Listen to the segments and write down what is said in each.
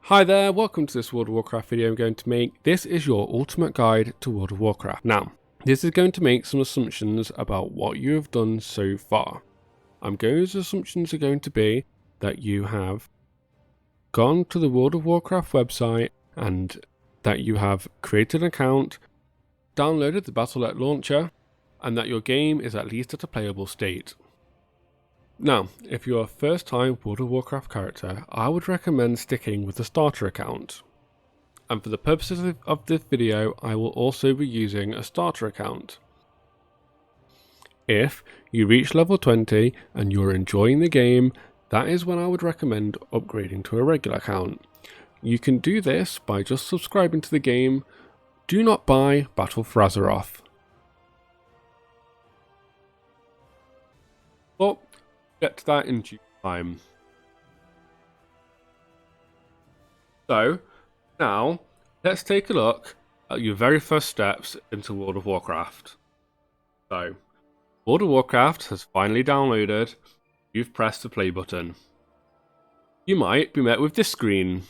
Hi there, welcome to this World of Warcraft video I'm going to make. This is your ultimate guide to World of Warcraft. Now, this is going to make some assumptions about what you have done so far. Those assumptions are going to be that you have gone to the World of Warcraft website and that you have created an account, downloaded the Battle.net launcher, and that your game is at least at a playable state. Now, if you're a first time World of Warcraft character, I would recommend sticking with the starter account. And for the purposes of this video, I will also be using a starter account. If you reach level 20 and you're enjoying the game, that is when I would recommend upgrading to a regular account. You can do this by just subscribing to the game. Do not buy Battle for Azeroth. But get to that in due time. So, now, let's take a look at your very first steps into World of Warcraft. So, World of Warcraft has finally downloaded. You've pressed the play button. You might be met with this screen.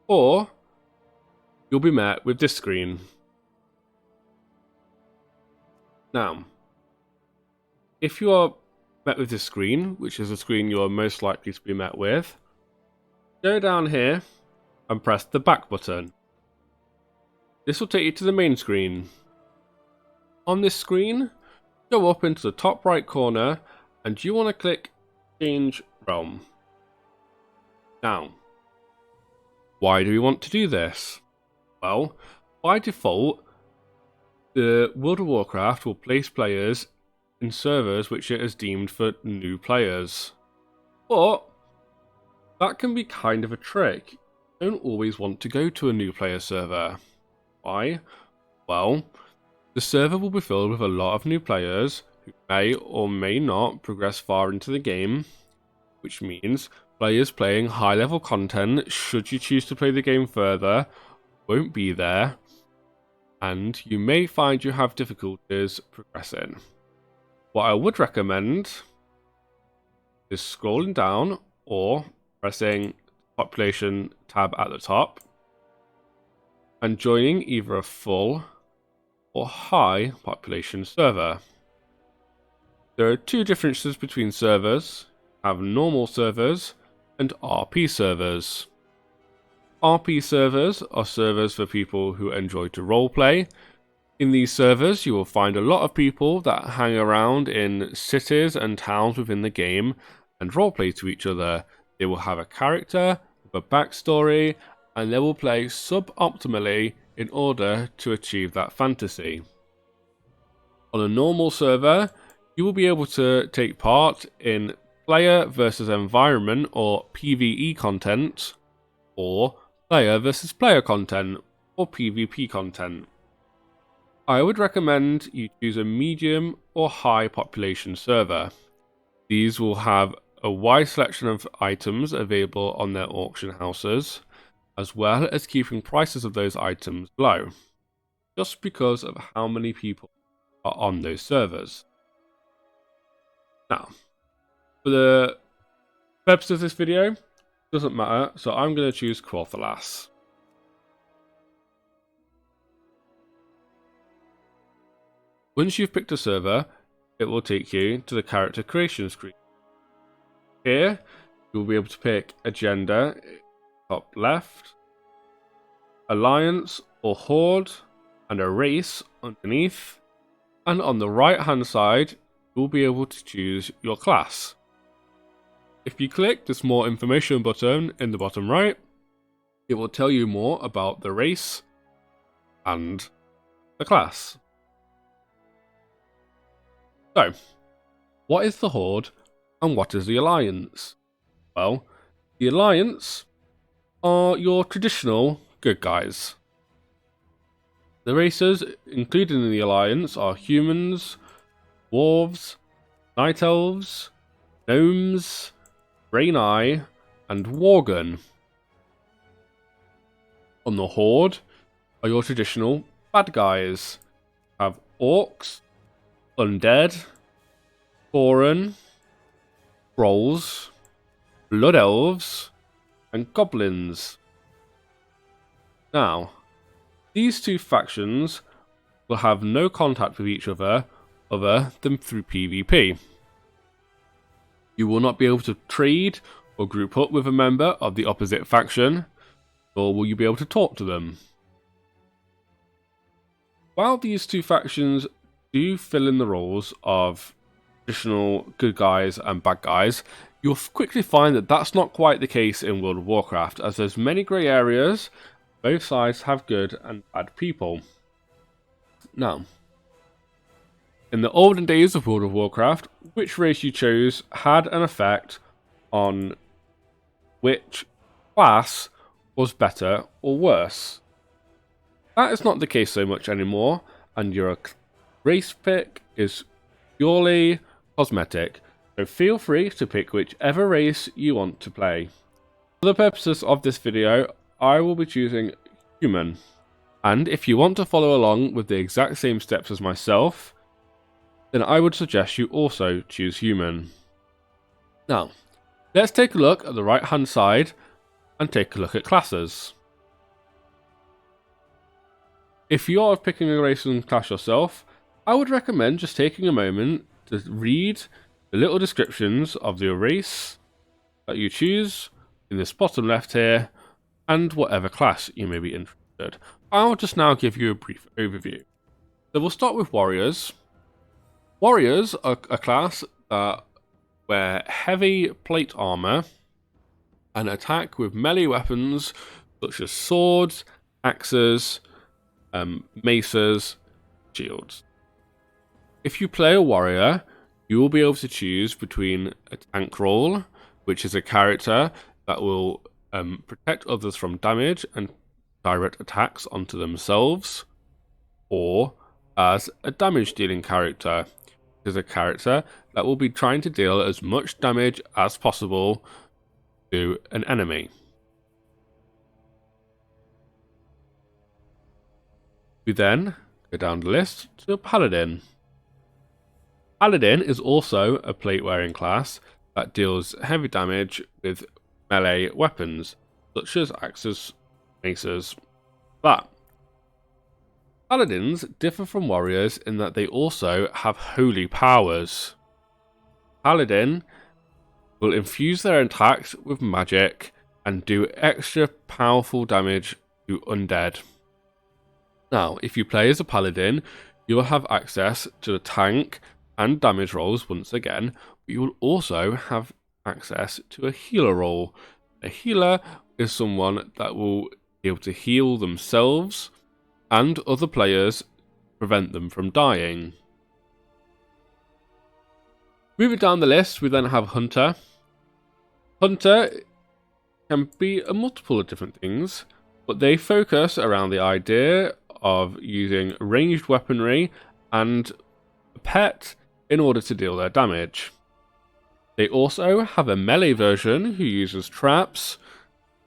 Or, you'll be met with this screen. Now, if you are met with this screen, which is the screen you are most likely to be met with, go down here and press the back button. This will take you to the main screen. On this screen, go up into the top right corner and you want to click Change Realm. Now, why do we want to do this? Well, by default, the World of Warcraft will place players in servers which it has deemed for new players. But that can be kind of a trick. You don't always want to go to a new player server. Why? Well, the server will be filled with a lot of new players who may or may not progress far into the game, which means players playing high level content, should you choose to play the game further, won't be there, and you may find you have difficulties progressing. What I would recommend is scrolling down or pressing population tab at the top and joining either a full or high population server. There are two differences between servers. You have normal servers and RP servers. RP servers are servers for people who enjoy to roleplay. In these servers, you will find a lot of people that hang around in cities and towns within the game and roleplay to each other. They will have a character with a backstory, and they will play suboptimally in order to achieve that fantasy. On a normal server, you will be able to take part in player versus environment or PvE content, or player versus player content, or PvP content. I would recommend you choose a medium or high population server. These will have a wide selection of items available on their auction houses, as well as keeping prices of those items low, just because of how many people are on those servers. Now, for the purpose of this video, doesn't matter, so I'm going to choose Quothalas. Once you've picked a server, it will take you to the character creation screen. Here, you'll be able to pick a gender, top left, alliance or horde, and a race underneath. And on the right hand side, you'll be able to choose your class. If you click this more information button in the bottom right, it will tell you more about the race and the class. So, what is the Horde and what is the Alliance? Well, the Alliance are your traditional good guys. The races included in the Alliance are humans, dwarves, night elves, gnomes, Draenei, and Worgen. On the Horde are your traditional bad guys. You have orcs, undead, Tauren, trolls, Blood Elves, and Goblins. Now, these two factions will have no contact with each other than through PvP. You will not be able to trade or group up with a member of the opposite faction, nor will you be able to talk to them. While these two factions do fill in the roles of traditional good guys and bad guys, you'll quickly find that that's not quite the case in World of Warcraft, as there's many grey areas. Both sides have good and bad people. Now, in the olden days of World of Warcraft, which race you chose had an effect on which class was better or worse. That is not the case so much anymore, and your race pick is purely cosmetic, so feel free to pick whichever race you want to play. For the purposes of this video, I will be choosing Human, and if you want to follow along with the exact same steps as myself, then I would suggest you also choose Human. Now, let's take a look at the right hand side and take a look at classes. If you are picking a race and class yourself, I would recommend just taking a moment to read the little descriptions of the race that you choose in this bottom left here, and whatever class you may be interested. I'll just now give you a brief overview. So we'll start with Warriors. Warriors are a class that wear heavy plate armor and attack with melee weapons such as swords, axes, maces, shields. If you play a warrior, you will be able to choose between a tank role, which is a character that will protect others from damage and direct attacks onto themselves, or as a damage dealing character, which is a character that will be trying to deal as much damage as possible to an enemy. We then go down the list to Paladin. Paladin is also a plate-wearing class that deals heavy damage with melee weapons, such as axes, maces, that. Paladins differ from warriors in that they also have holy powers. Paladin will infuse their attacks with magic and do extra powerful damage to undead. Now, if you play as a paladin, you will have access to the tank and damage rolls once again, but you will also have access to a healer role. A healer is someone that will be able to heal themselves and other players, prevent them from dying. Moving down the list, we then have Hunter. Hunter can be a multiple of different things, but they focus around the idea of using ranged weaponry and a pet in order to deal their damage. They also have a melee version who uses traps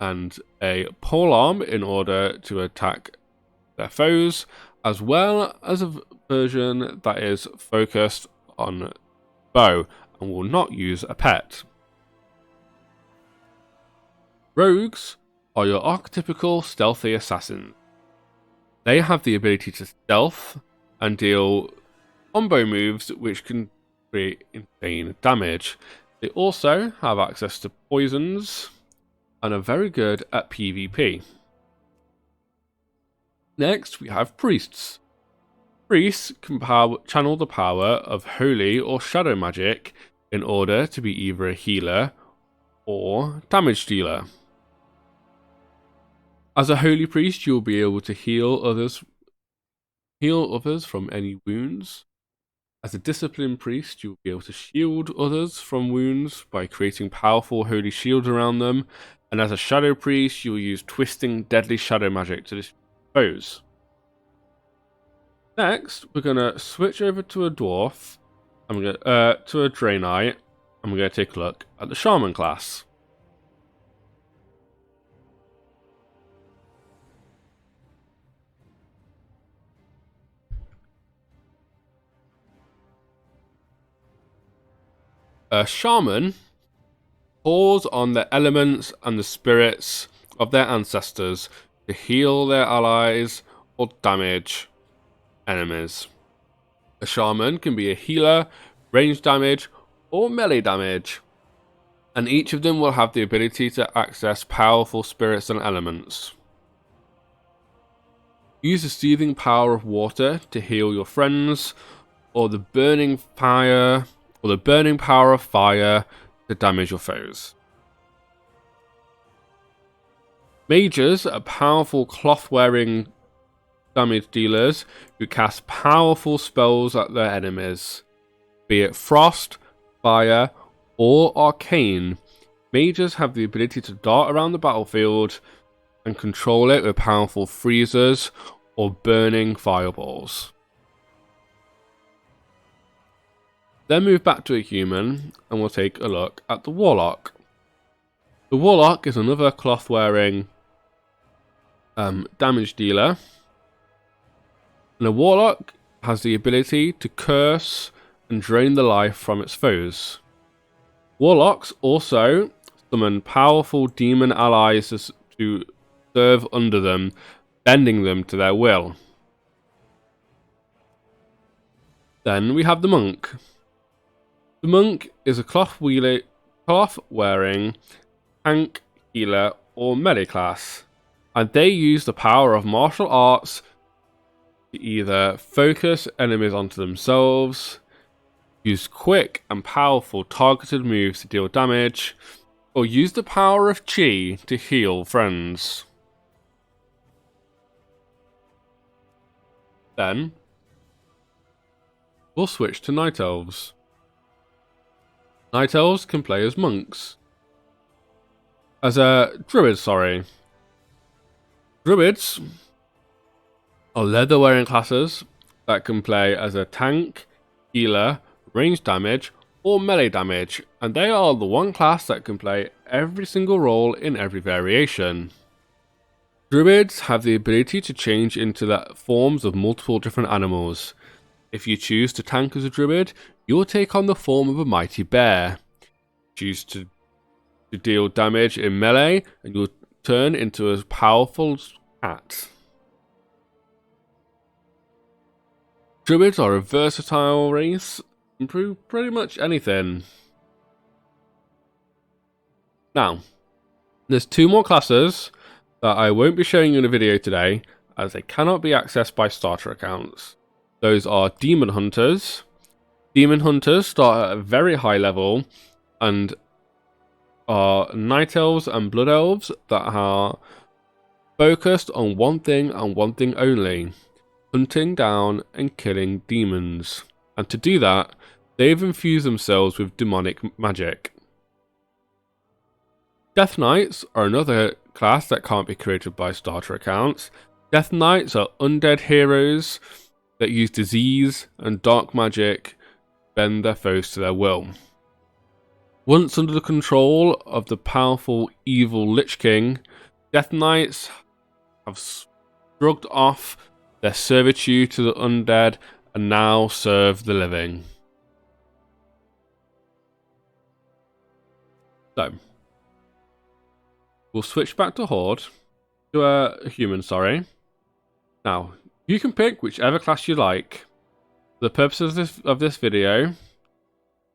and a polearm in order to attack their foes, as well as a version that is focused on bow and will not use a pet. Rogues are your archetypical stealthy assassins. They have the ability to stealth and deal combo moves which can create insane damage. They also have access to poisons and are very good at PvP. Next, we have Priests. Priests can channel the power of holy or shadow magic in order to be either a healer or damage dealer. As a holy priest, you will be able to heal others from any wounds. As a disciplined priest, you will be able to shield others from wounds by creating powerful holy shields around them. And as a shadow priest, you will use twisting deadly shadow magic to destroy foes. Next, we're going to switch over to a dwarf. To a Draenei, and we're going to take a look at the Shaman class. A Shaman calls on the elements and the spirits of their ancestors to heal their allies or damage enemies. A shaman can be a healer, range damage, or melee damage, and each of them will have the ability to access powerful spirits and elements. Use the soothing power of water to heal your friends, or the burning power of fire to damage your foes. Mages are powerful cloth-wearing damage dealers who cast powerful spells at their enemies. Be it frost, fire, or arcane, mages have the ability to dart around the battlefield and control it with powerful freezers or burning fireballs. Then move back to a human and we'll take a look at the warlock. The warlock is another cloth-wearing damage dealer, and the warlock has the ability to curse and drain the life from its foes. Warlocks also summon powerful demon allies to serve under them, bending them to their will. Then we have the monk. The monk is a cloth-wearing tank, healer, or melee class, and they use the power of martial arts to either focus enemies onto themselves, use quick and powerful targeted moves to deal damage, or use the power of chi to heal friends. Then we'll switch to Night Elves. Night Elves can play as monks. Druids. Druids are leather-wearing classes that can play as a tank, healer, range damage, or melee damage, and they are the one class that can play every single role in every variation. Druids have the ability to change into the forms of multiple different animals. If you choose to tank as a druid, you will take on the form of a mighty bear. Choose to deal damage in melee, and you'll turn into a powerful cat. Druids are a versatile race, and prove pretty much anything. Now, there's two more classes that I won't be showing you in a video today, as they cannot be accessed by starter accounts. Those are Demon Hunters. Demon Hunters start at a very high level and are Night Elves and Blood Elves that are focused on one thing and one thing only: hunting down and killing demons. And to do that, they've infused themselves with demonic magic. Death Knights are another class that can't be created by starter accounts. Death Knights are undead heroes that use disease and dark magic to bend their foes to their will. Once under the control of the powerful evil Lich King, Death Knights have shrugged off their servitude to the undead and now serve the living. So, we'll switch back to Horde, to a human, sorry. Now, you can pick whichever class you like. For the purposes of this video,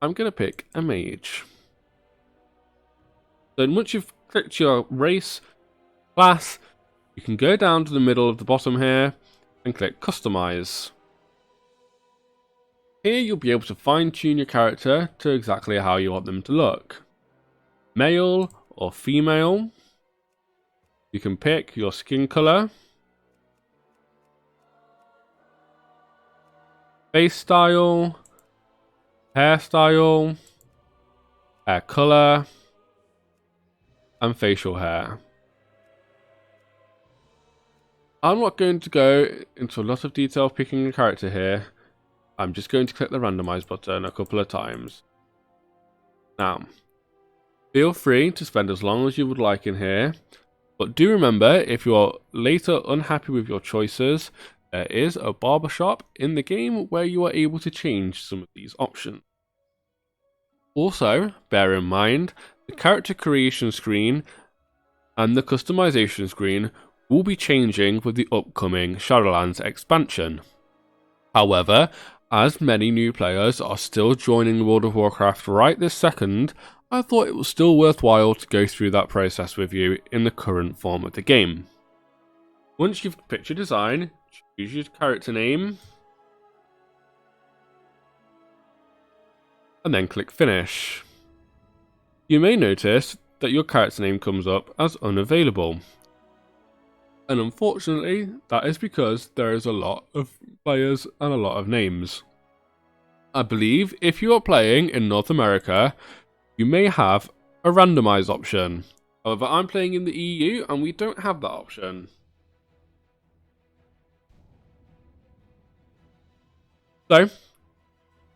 I'm going to pick a mage. So once you've clicked your race, class, you can go down to the middle of the bottom here and click Customize. Here you'll be able to fine-tune your character to exactly how you want them to look. Male or female. You can pick your skin color, face style, hairstyle, hair color, and facial hair. I'm not going to go into a lot of detail picking a character here. I'm just going to click the randomize button a couple of times. Now, feel free to spend as long as you would like in here, but do remember, if you are later unhappy with your choices, there is a barbershop in the game where you are able to change some of these options. Also, bear in mind The character creation screen and the customization screen will be changing with the upcoming Shadowlands expansion. However, as many new players are still joining World of Warcraft right this second, I thought it was still worthwhile to go through that process with you in the current form of the game. Once you've picked your design, choose your character name, and then click Finish. You may notice that your character name comes up as unavailable. And unfortunately, that is because there is a lot of players and a lot of names. I believe if you are playing in North America, you may have a randomize option. However, I'm playing in the EU and we don't have that option. So,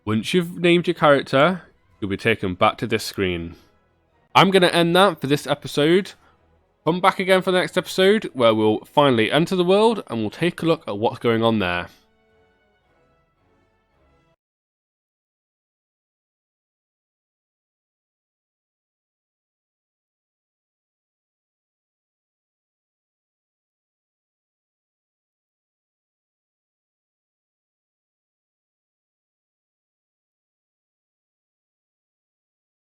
once you've named your character, you'll be taken back to this screen. I'm going to end that for this episode. Come back again for the next episode where we'll finally enter the world and we'll take a look at what's going on there.